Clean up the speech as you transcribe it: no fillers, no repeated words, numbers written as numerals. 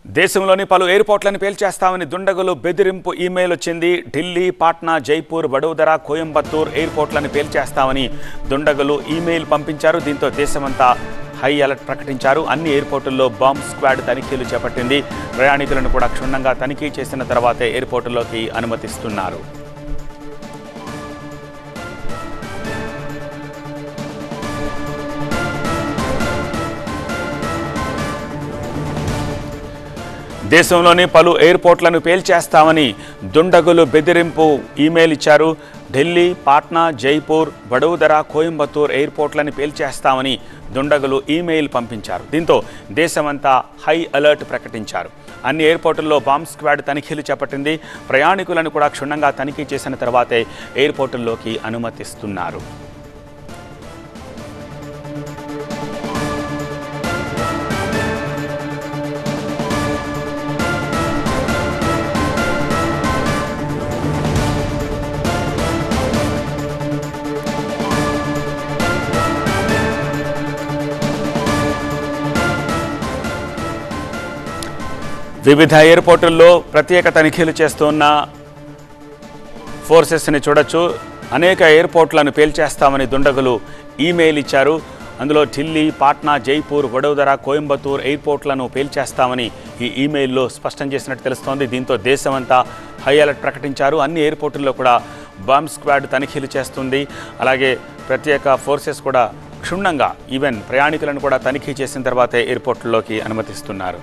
దేశంలోని పలు ఎయిర్పోర్ట్లను పేల్చేస్తామని దుండగులు బెదిరింపు ఈమెయిల్ వచ్చింది. ఢిల్లీ, పాట్నా, జైపూర్, వడోదర, కోయంబత్తూర్ ఎయిర్పోర్ట్లను పేల్చేస్తామని దుండగులు ఈమెయిల్ పంపించారు. దీంతో దేశమంతా హై అలర్ట్ ప్రకటించారు. అన్ని ఎయిర్పోర్టుల్లో బాంబ్ స్క్వాడ్ తనిఖీలు చేపట్టింది. ప్రయాణికులను కూడా క్షుణ్ణంగా తనిఖీ చేసిన తర్వాతే ఎయిర్పోర్టుల్లోకి అనుమతిస్తున్నారు. దేశంలోని పలు ఎయిర్పోర్ట్లను పేల్చేస్తామని దుండగులు బెదిరింపు ఈమెయిల్ ఇచ్చారు. ఢిల్లీ, పాట్నా, జైపూర్, వడోదర, కోయంబత్తూర్ ఎయిర్పోర్ట్లను పేల్చేస్తామని దుండగులు ఈమెయిల్ పంపించారు. దీంతో దేశమంతా హై అలర్ట్ ప్రకటించారు. అన్ని ఎయిర్పోర్టుల్లో బాంబ్ స్క్వాడ్ తనిఖీలు చేపట్టింది. ప్రయాణికులను కూడా క్షుణ్ణంగా తనిఖీ చేసిన తర్వాతే ఎయిర్పోర్టుల్లోకి అనుమతిస్తున్నారు. వివిధ ఎయిర్పోర్టుల్లో ప్రత్యేక తనిఖీలు చేస్తున్న ఫోర్సెస్ని చూడొచ్చు. అనేక ఎయిర్పోర్ట్లను పేల్చేస్తామని దుండగులు ఈమెయిల్ ఇచ్చారు. అందులో ఢిల్లీ, పాట్నా, జైపూర్, వడోదర, కోయంబత్తూర్ ఎయిర్పోర్ట్లను పేల్చేస్తామని ఈ ఈమెయిల్లో స్పష్టం చేసినట్టు తెలుస్తోంది. దీంతో దేశమంతా హై అలర్ట్ ప్రకటించారు. అన్ని ఎయిర్పోర్టుల్లో కూడా బాంబ్ స్క్వాడ్ తనిఖీలు చేస్తుంది. అలాగే ప్రత్యేక ఫోర్సెస్ కూడా క్షుణ్ణంగా ఈవెన్ ప్రయాణికులను కూడా తనిఖీ చేసిన తర్వాతే ఎయిర్పోర్టుల్లోకి అనుమతిస్తున్నారు.